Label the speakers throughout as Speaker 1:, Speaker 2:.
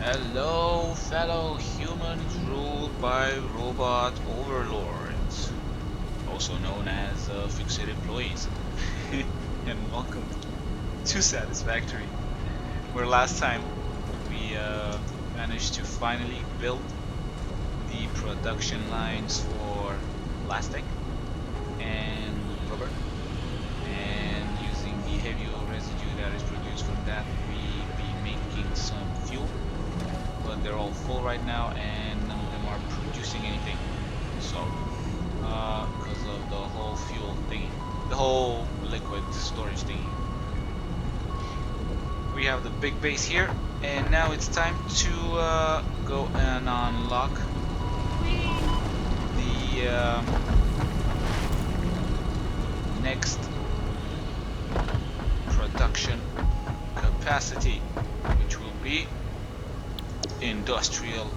Speaker 1: Hello, fellow humans ruled by robot overlords, also known as FICSIT employees. And welcome to Satisfactory, where last time we managed to finally build the production lines for plastic and rubber, and using the heavy oil residue that is produced from that, we be making some fuel. But they're all full right now and none of them are producing anything. So, because of the whole fuel thingy, the whole liquid storage thingy. We have the big base here, and now it's time to go and unlock the next production capacity, which will be industrial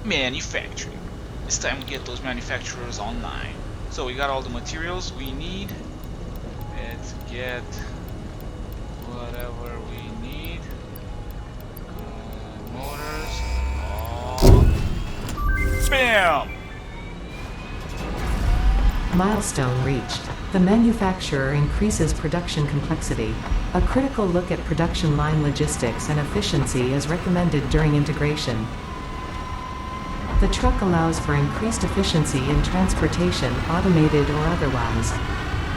Speaker 1: manufacturing. It's time we get those manufacturers online. So we got all the materials we need. Let's get whatever we need. Motors. Oh. Bam!
Speaker 2: Milestone reached. The manufacturer increases production complexity. A critical look at production line logistics and efficiency is recommended during integration. The truck allows for increased efficiency in transportation, automated or otherwise.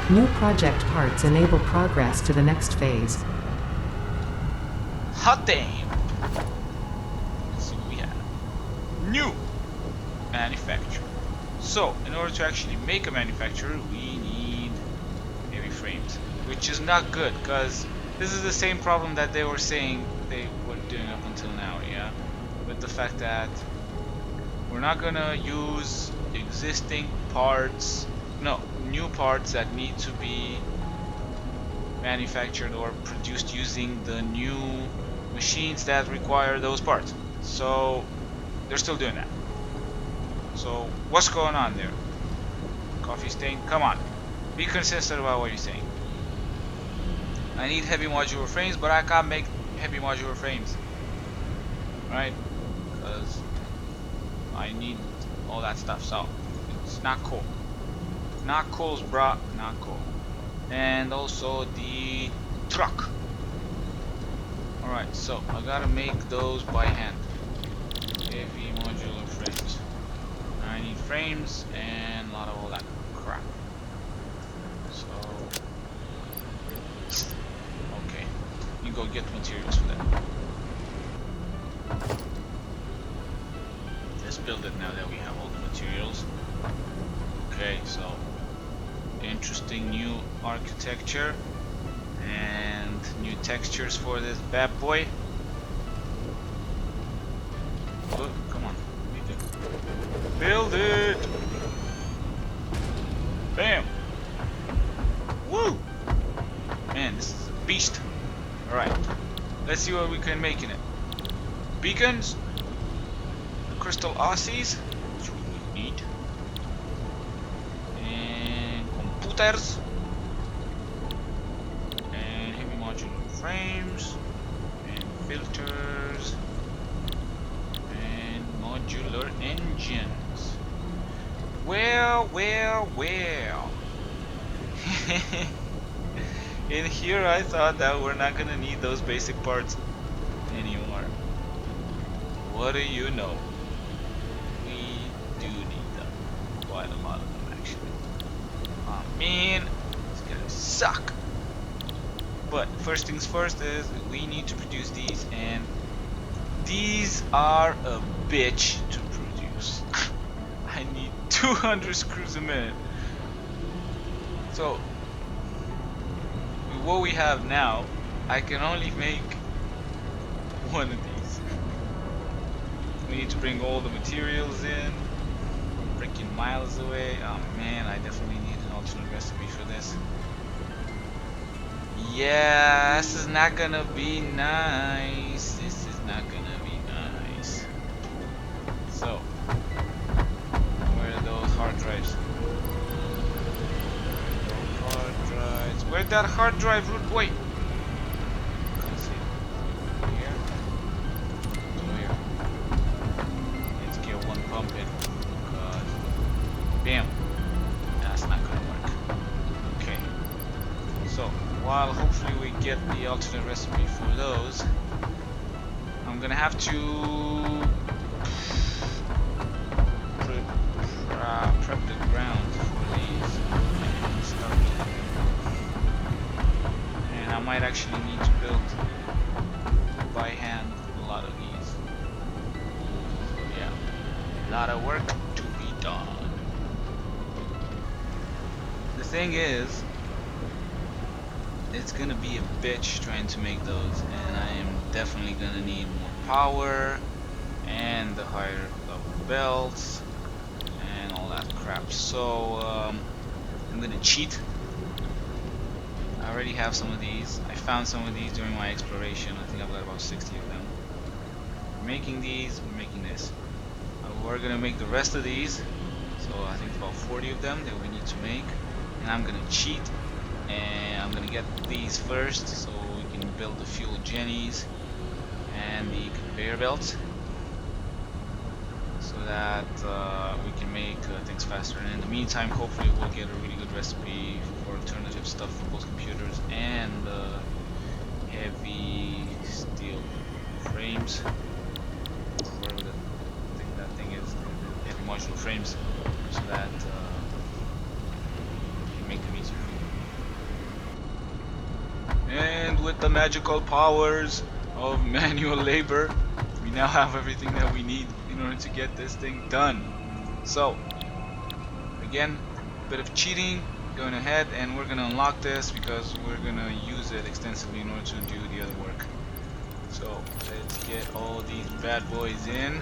Speaker 2: New project parts enable progress to the next phase.
Speaker 1: Hot damn! Let's see what we have. New manufacturer. So, in order to actually make a manufacturer, we need heavy frames, which is not good, because this is the same problem that they were saying they were doing up until now, yeah? With the fact that we're not gonna use existing parts, no, new parts that need to be manufactured or produced using the new machines that require those parts. So, they're still doing that. So, what's going on there? Coffee stain? Come on. Be consistent about what you're saying. I need heavy modular frames, but I can't make heavy modular frames. Right? Because I need all that stuff. So, it's not cool. Not cool, bruh. Not cool. And also the truck. Alright, so I gotta make those by hand. Heavy modular frames. I need frames and a lot of all that crap. So, okay, you go get materials for that. Let's build it now that we have all the materials. Okay, so interesting new architecture and new textures for this bad boy. Look, come on. Build it! Bam! Woo! Man, this is a beast. Alright, let's see what we can make in it. Beacons, crystal Aussies, which we need, and computers, and heavy modular frames, and filters, and modular engines. Well. In here I thought that we're not gonna need those basic parts anymore. What do you know? We do need them. Quite a lot of them actually. I mean, it's gonna suck. But first things first is we need to produce these, and these are a bitch to produce. I need 200 screws a minute. So, with what we have now, I can only make one of these. We need to bring all the materials in, freaking miles away. Oh man, I definitely need an alternate recipe for this. Yeah, this is not gonna be nice. This is not gonna be nice. So, where are those hard drives? Where'd that hard drive root boy? Can't see it. Here. To here. alternate recipe for those. I'm gonna have to prep the ground for these and start building them. And I might actually need to build by hand a lot of these. So yeah, a lot of work to be done. The thing is, it's gonna be a bitch trying to make those, and I am definitely gonna need more power and the higher level belts and all that crap. So I'm gonna cheat. I already have some of these. I found some of these during my exploration. I think I've got about 60 of them. We're making these, we're making this. We're gonna make the rest of these. So I think about 40 of them that we need to make. And I'm gonna cheat. And I'm gonna get these first so we can build the fuel jennies and the conveyor belts, so that we can make things faster. And in the meantime, hopefully we'll get a really good recipe for alternative stuff for both computers and heavy steel frames, whatever that thing is, heavy modular frames, so that we can make them easier. And with the magical powers of manual labor, we now have everything that we need in order to get this thing done. So, again, a bit of cheating going ahead, and we're gonna unlock this because we're gonna use it extensively in order to do the other work. So, let's get all these bad boys in.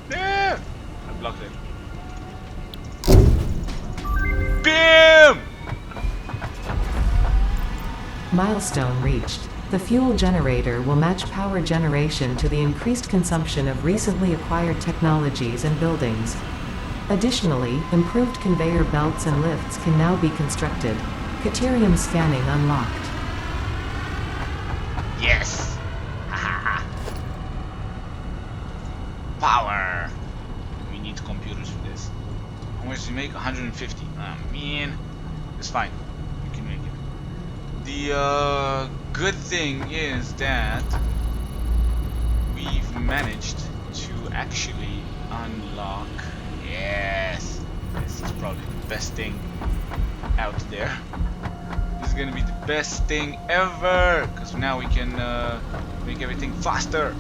Speaker 1: There! I blocked it. BAM!
Speaker 2: Milestone reached. The fuel generator will match power generation to the increased consumption of recently acquired technologies and buildings. Additionally, improved conveyor belts and lifts can now be constructed. Caterium scanning unlocked.
Speaker 1: Yes! Power! We need computers for this. How much do we make? 150. Man, it's fine. We can make it. The good thing is that we've managed to actually unlock. Yes! This is probably the best thing out there. This is gonna be the best thing ever, because now we can make everything faster.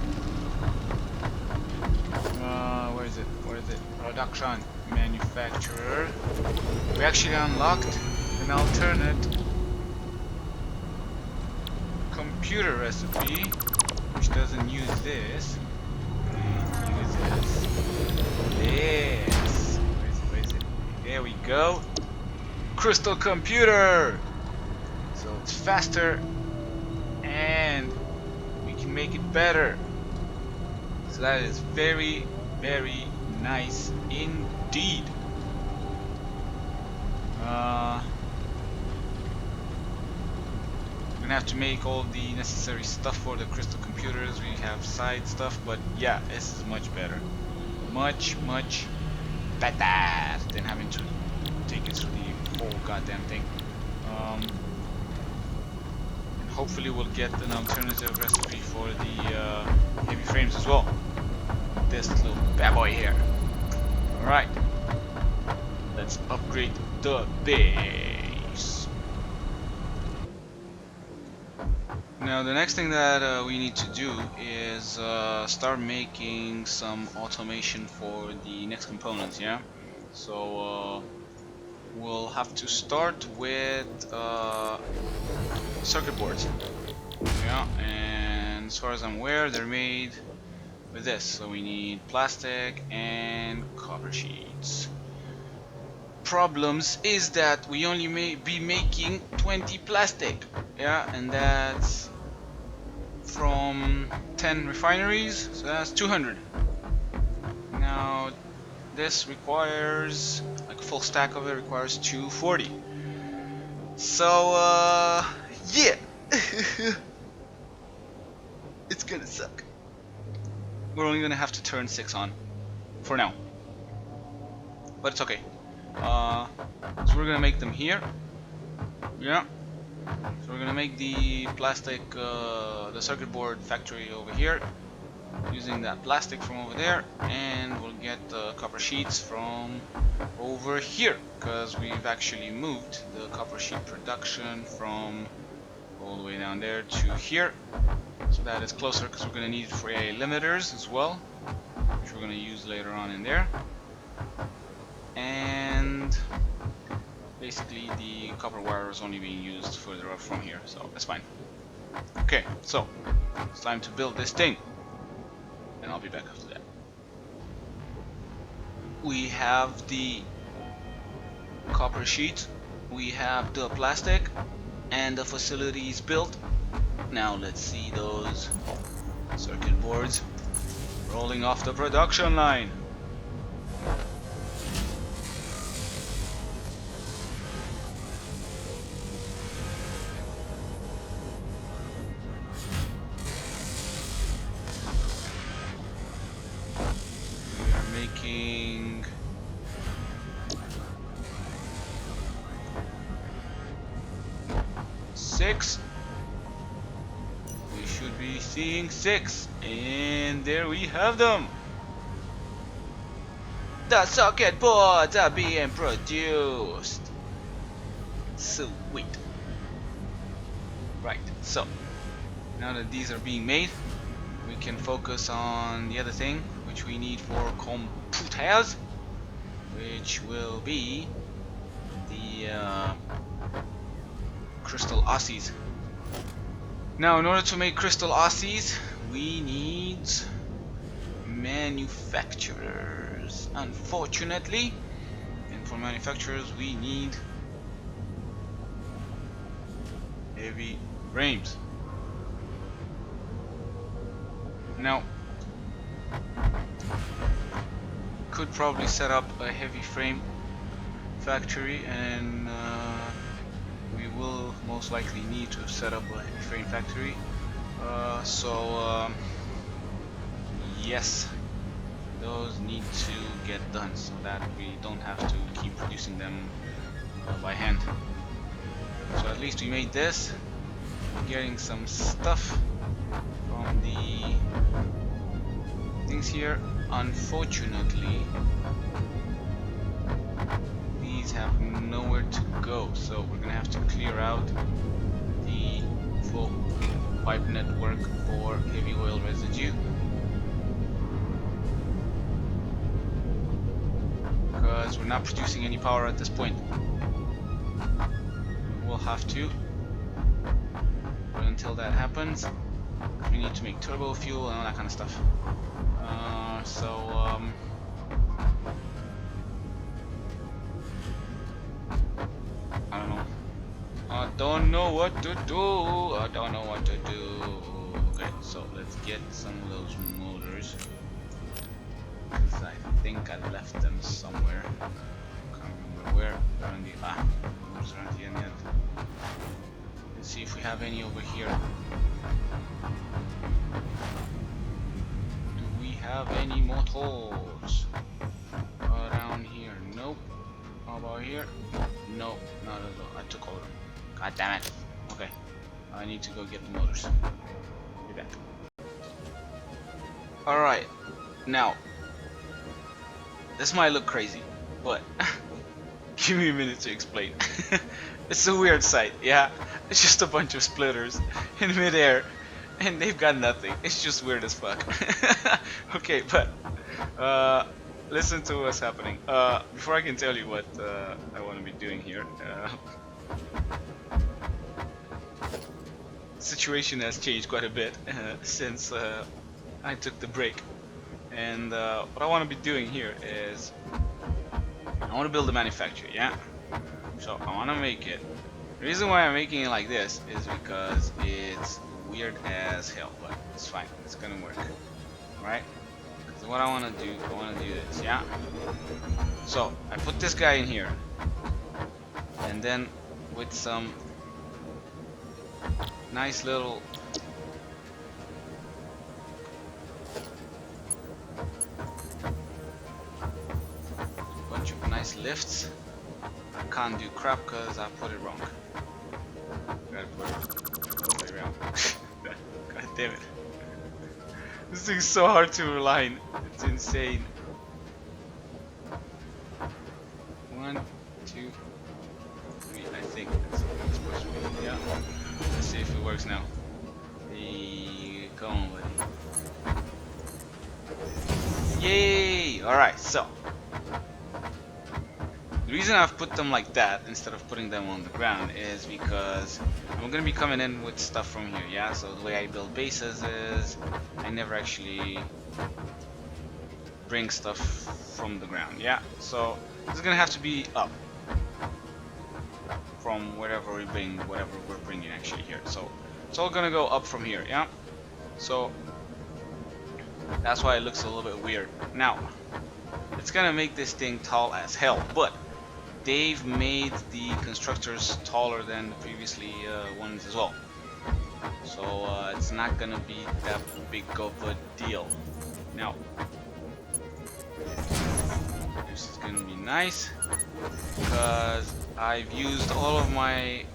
Speaker 1: Where is it? Where is it? Production, manufacturer. We actually unlocked an alternate computer recipe, which doesn't use this. It uses this. Where is it? There we go. Crystal computer. So it's faster, and we can make it better. So that is very, very nice indeed. We're gonna have to make all the necessary stuff for the crystal computers. We have side stuff, but yeah, this is much better. Much, much better than having to take it through the whole goddamn thing. And hopefully we'll get an alternative recipe for the heavy frames as well. This little bad boy here. Alright, let's upgrade the base. Now the next thing that we need to do is start making some automation for the next components, yeah? So we'll have to start with circuit boards, yeah, and as far as I'm aware they're made with this, so we need plastic and copper sheets. Problems is that we only may be making 20 plastic, yeah, and that's from 10 refineries, so that's 200. Now this requires, like a full stack of it requires 240. So yeah. It's gonna suck. We're only gonna have to turn 6 on for now, but it's okay. So we're gonna make them here. Yeah. So we're gonna make the plastic, the circuit board factory over here, using that plastic from over there, and we'll get the copper sheets from over here, because we've actually moved the copper sheet production from all the way down there to here, so that is closer, because we're gonna need it for AA limiters as well, which we're gonna use later on in there. And basically the copper wire is only being used further up from here, so that's fine. Okay, so it's time to build this thing, and I'll be back after that. We have the copper sheet, we have the plastic, and the facility is built. Now let's see those circuit boards rolling off the production line. We are making 6. We should be seeing 6, and there we have them. The circuit boards are being produced. Sweet. Right, so now that these are being made, we can focus on the other thing which we need for computers, which will be the crystal Aussies. Now, in order to make crystal Aussies, we need manufacturers, unfortunately. And for manufacturers, we need heavy frames. Now, could probably set up a heavy frame factory, and we will most likely need to set up a heavy frame factory. Yes, those need to get done so that we don't have to keep producing them by hand. So at least we made this. Getting some stuff from the things here. Unfortunately, these have nowhere to go, so we're gonna have to clear out the full pipe network for heavy oil residue, because we're not producing any power at this point. We'll have to, but until that happens, we need to make turbo fuel and all that kind of stuff. I don't know. I don't know what to do. I don't know what to do. Okay, so let's get some of those motors, because I think I left them somewhere. Can't remember where. Around the motors around the end. Let's see if we have any over here. Do we have any motors around here? Nope. How about here? Nope, not at all. I took all of them. God damn it. Okay, I need to go get the motors. Be back. Alright, now, this might look crazy, but give me a minute to explain. It's a weird sight, yeah? It's just a bunch of splitters in midair, and they've got nothing. It's just weird as fuck. Okay, but listen to what's happening. Before I can tell you what I want to be doing here, the situation has changed quite a bit since I took the break. And what I want to be doing here is I want to build a manufacturer, yeah? So I want to make it. The reason why I'm making it like this is because it's weird as hell, but it's fine. It's gonna work, right? So what I want to do, I want to do this, yeah? So I put this guy in here, and then with some nice little lifts. I can't do crap because I put it wrong. Gotta put it the other way around. God damn it. This thing's so hard to align. It's insane. 1, 2, 3. I think that's what it's supposed to be. Yeah. Let's see if it works now. Hey, come on, buddy. Yay! Alright, so. The reason I've put them like that instead of putting them on the ground is because I'm gonna be coming in with stuff from here, yeah? So the way I build bases is I never actually bring stuff from the ground, yeah? So it's gonna have to be up from wherever we bring whatever we're bringing actually here. So it's all gonna go up from here, yeah? So that's why it looks a little bit weird. Now, it's gonna make this thing tall as hell, but they've made the constructors taller than the previously ones as well. So it's not gonna be that big of a deal. Now, this is gonna be nice because I've used all of my,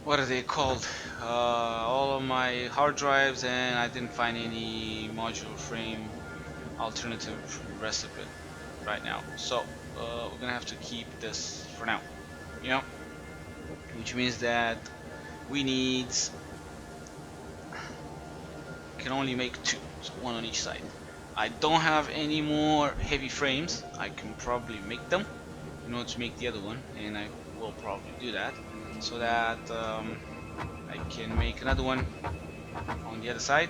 Speaker 1: what are they called? All of my hard drives, and I didn't find any modular frame alternative recipe right now. So we're gonna have to keep this for now, you know, which means that we can only make 2, so 1 on each side. I don't have any more heavy frames. I can probably make them in order to make the other one, and I will probably do that so that I can make another one on the other side,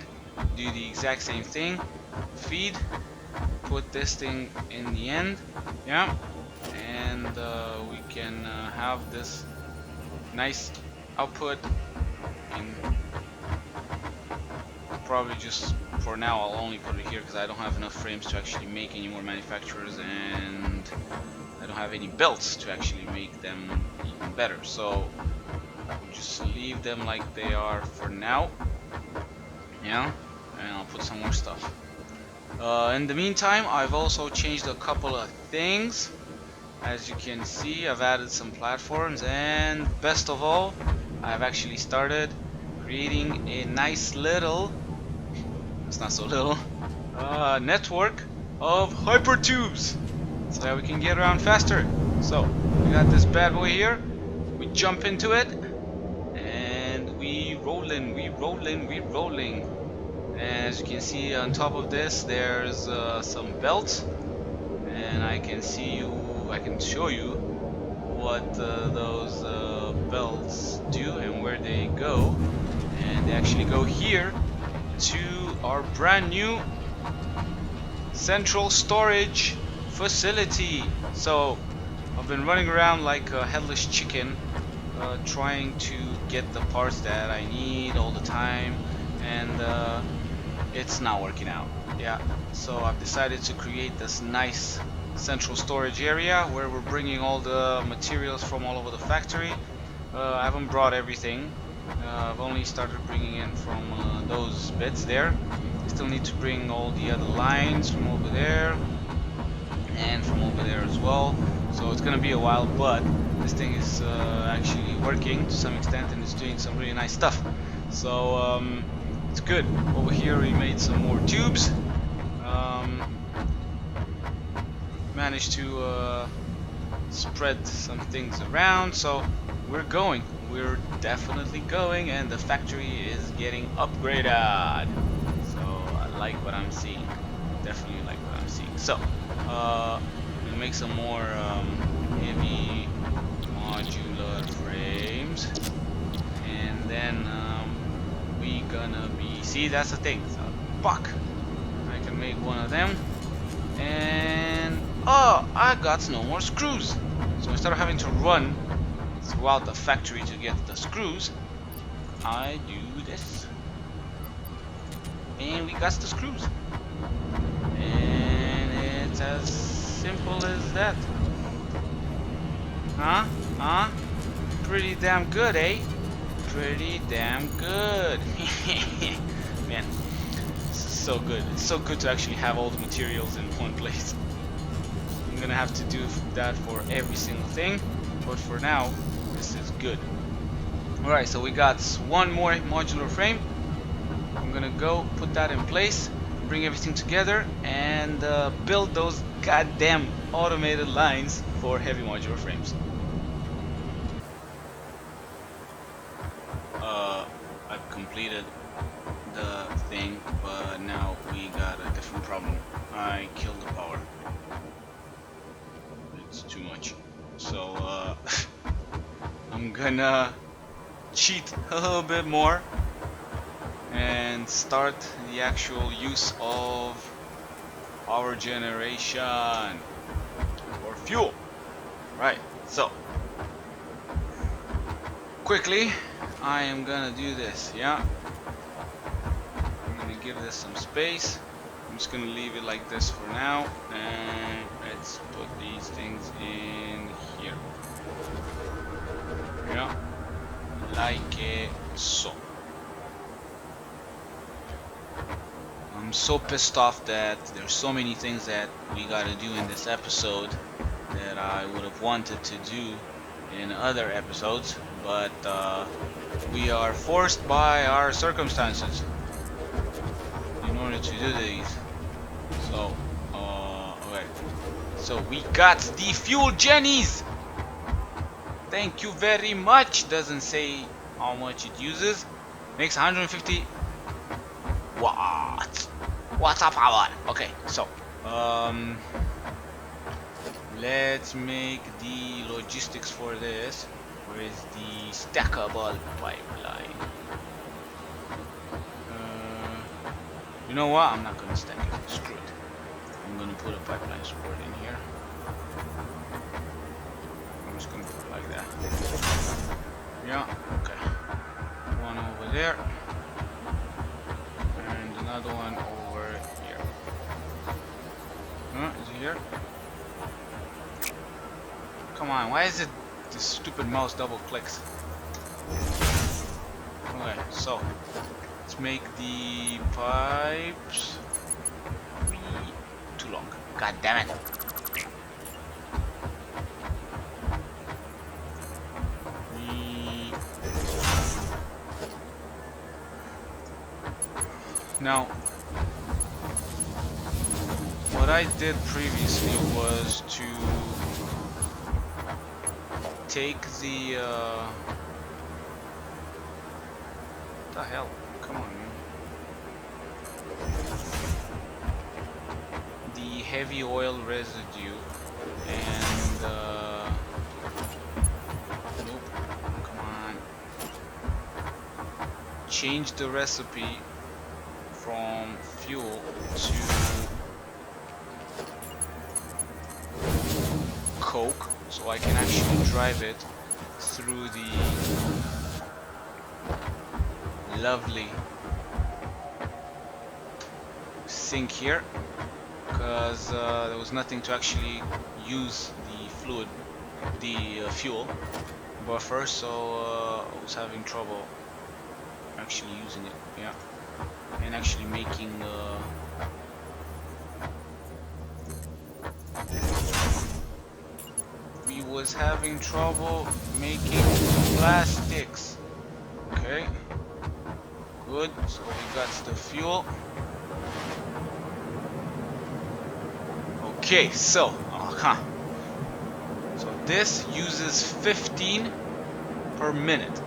Speaker 1: do the exact same thing, feed, put this thing in the end, yeah, and we can have this nice output. And probably just for now I'll only put it here because I don't have enough frames to actually make any more manufacturers, and I don't have any belts to actually make them even better, so we'll just leave them like they are for now, yeah, and I'll put some more stuff. In the meantime, I've also changed a couple of things. As you can see, I've added some platforms, and best of all, I've actually started creating a nice little, it's not so little, network of hypertubes so that we can get around faster. So we got this bad boy here, we jump into it, and we rolling. And as you can see on top of this, there's some belts, and I can show you what those belts do and where they go. And they actually go here to our brand new central storage facility. So I've been running around like a headless chicken, trying to get the parts that I need all the time, and it's not working out. Yeah, so I've decided to create this nice central storage area where we're bringing all the materials from all over the factory. I haven't brought everything. I've only started bringing in from those bits there. I still need to bring all the other lines from over there and from over there as well. So it's gonna be a while, but this thing is actually working to some extent, and it's doing some really nice stuff. So it's good. Over here we made some more tubes. Managed to spread some things around, so we're definitely going, and the factory is getting upgraded. So I like what I'm seeing, definitely like what I'm seeing. So we'll make some more heavy modular frames, and then we gonna be, see, that's the thing, so fuck, I can make one of them, and oh, I got no more screws. So instead of having to run throughout the factory to get the screws, I do this, and we got the screws, and it's as simple as that. Huh? Pretty damn good, eh? Pretty damn good. Man, this is so good. It's so good to actually have all the materials in one place. I'm gonna have to do that for every single thing, but for now, this is good. Alright, so we got one more modular frame. I'm gonna go put that in place, bring everything together, and build those goddamn automated lines for heavy modular frames. I've completed the thing, but now we got a different problem. I killed the power. It's too much. So, I'm gonna cheat a little bit more and start the actual use of power generation or fuel. Right, so quickly I am gonna do this. Yeah, I'm gonna give this some space. I'm just gonna leave it like this for now, and let's put these things in here. Yeah, like so. I'm so pissed off that there's so many things that we gotta do in this episode that I would have wanted to do in other episodes, but we are forced by our circumstances in order to do these. So, okay. So we got the fuel jennies! Thank you very much! Doesn't say how much it uses. Makes 150. What? What's up, power? Okay, so let's make the logistics for this. Where is the stackable pipeline? You know what? I'm not gonna stack it. Screw it. I'm gonna put a pipeline support in here. I'm just gonna put it like that. Yeah. Okay. One over there. And another one over here. Is it here? Come on, why is it this stupid mouse double clicks? Okay, so let's make the pipes too long. God damn it. Now, what I did previously was to take the what the hell? Come on, man. The heavy oil residue and nope, come on. Change the recipe from fuel to coke, so I can actually drive it through the lovely sink here, because there was nothing to actually use the fluid, the fuel buffer, so I was having trouble actually using it. Yeah, and actually making we was having trouble making plastics. Okay, good. So we got the fuel. Okay, so so this uses 15 per minute.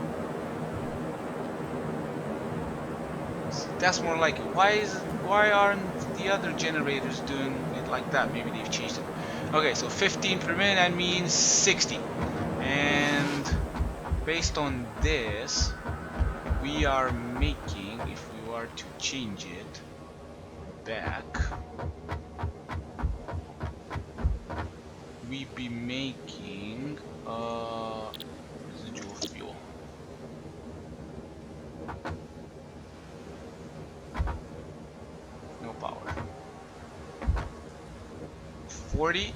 Speaker 1: So that's more like it. Why aren't the other generators doing it like that? Maybe they've changed it. Okay, so 15 per minute, that means 60. And based on this, we are making, if we were to change it back, we'd be making residual fuel. No power. 40.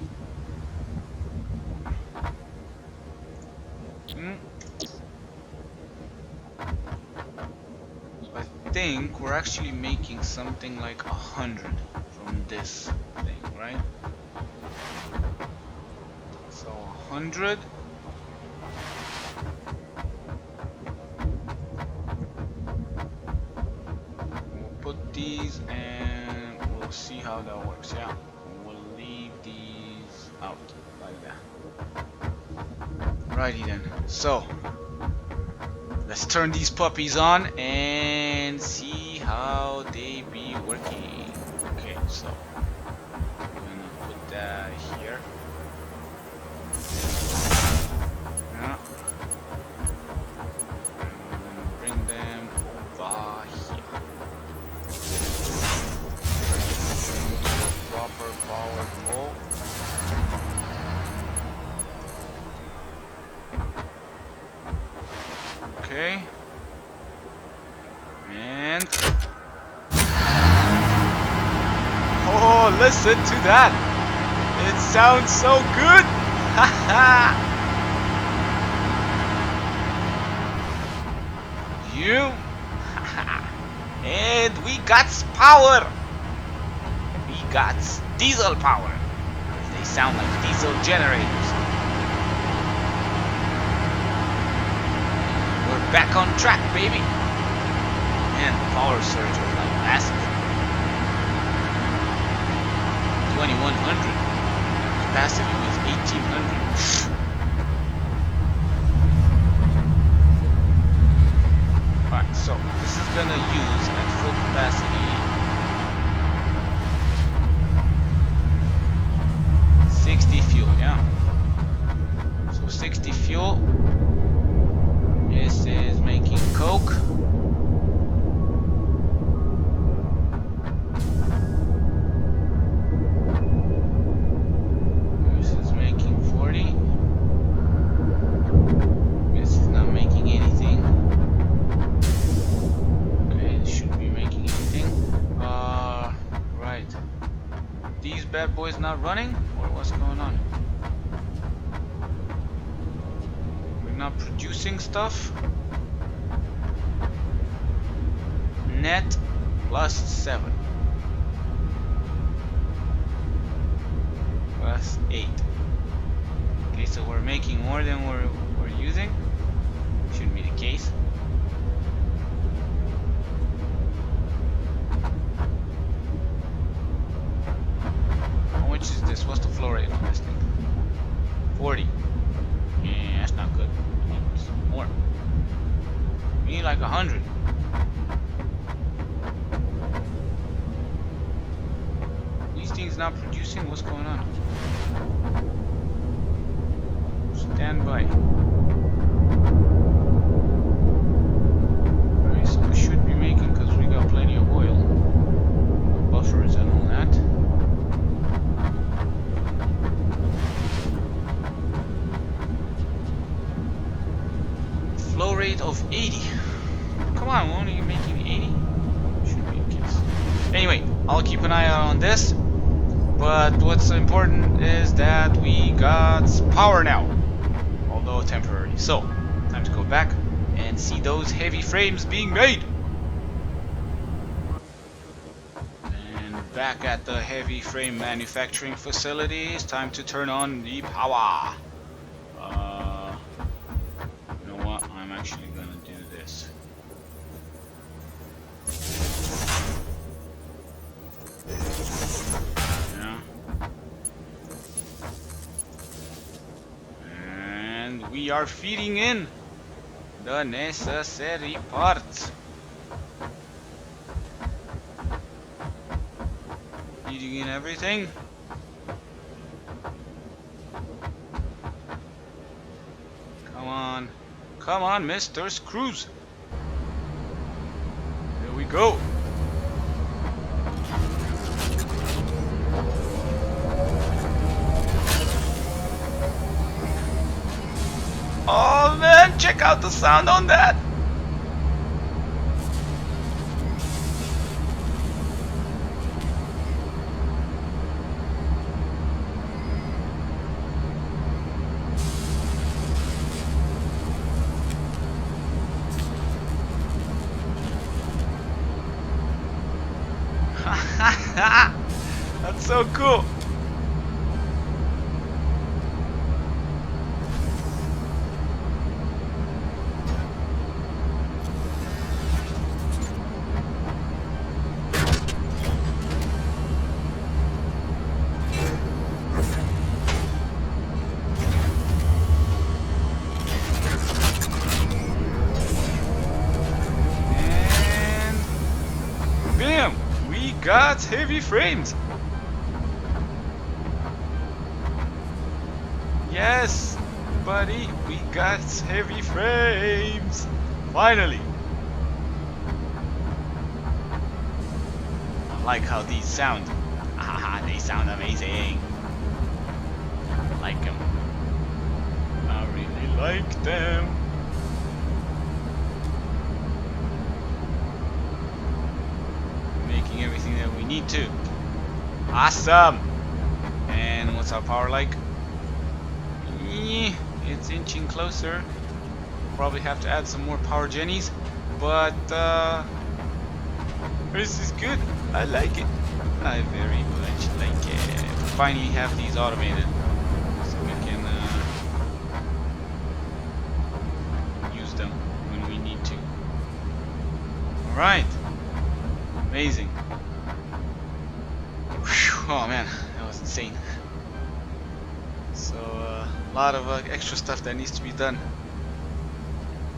Speaker 1: So I think we're actually making something like 100 from this thing, right? 100. We'll put these and we'll see how that works. Yeah, we'll leave these out like that. Righty then. So let's turn these puppies on and see how they be working. Okay, so I'm gonna put that here. Yeah. I'm gonna bring them over here. Proper power pole. Okay. And oh, listen to that! It sounds so good! Haha! You and we got power! We got diesel power! They sound like diesel generators. We're back on track, baby! Man, the power surge was like massive. 2100. Capacity was 1800. Alright, so this is gonna use at full capacity 60 fuel, yeah. So 60 fuel. This is making coke. This is making 40. This is not making anything. Okay, this shouldn't be making anything. Right. These bad boys not running? Or what's going on? We're not producing stuff. Net plus 7. Plus 8. Okay, so we're making more than we're using. Shouldn't be the case. How much is this? What's the flow rate on this thing? 40. Yeah, that's not good. We need more. We need like 100. These things not producing? What's going on? Stand by. Alright, so we should be making, because we got plenty of oil. Buffers and all that. Flow rate of 80. Come on, we're only making 80? Should be the case. Anyway, I'll keep an eye out on this. But what's important is that we got power now. Although temporary. So, time to go back and see those heavy frames being made. And back at the heavy frame manufacturing facility, it's time to turn on the power. You know what? I'm actually gonna do this. Yeah. And we are feeding in the necessary parts. Feeding in everything. Come on, Mr. Screws. Here we go. Oh man, check out the sound on that. That's so cool. got heavy frames. Yes, buddy, we got heavy frames. Finally. I like how these sound. Ah, they sound amazing. I like them. I really like them. Making everything that we need to. Awesome. And what's our power like? It's inching closer. Probably have to add some more power jennies, but this is good. I like it. I very much like it. Finally have these automated, so we can use them when we need to. All right, amazing. Whew. Oh man, that was insane. So a lot of extra stuff that needs to be done.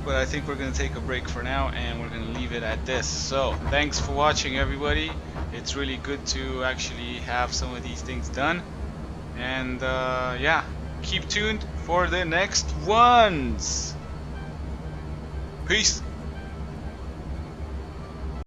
Speaker 1: But I think we're going to take a break for now and we're going to leave it at this. So thanks for watching, everybody. It's really good to actually have some of these things done. And yeah, keep tuned for the next ones. Peace.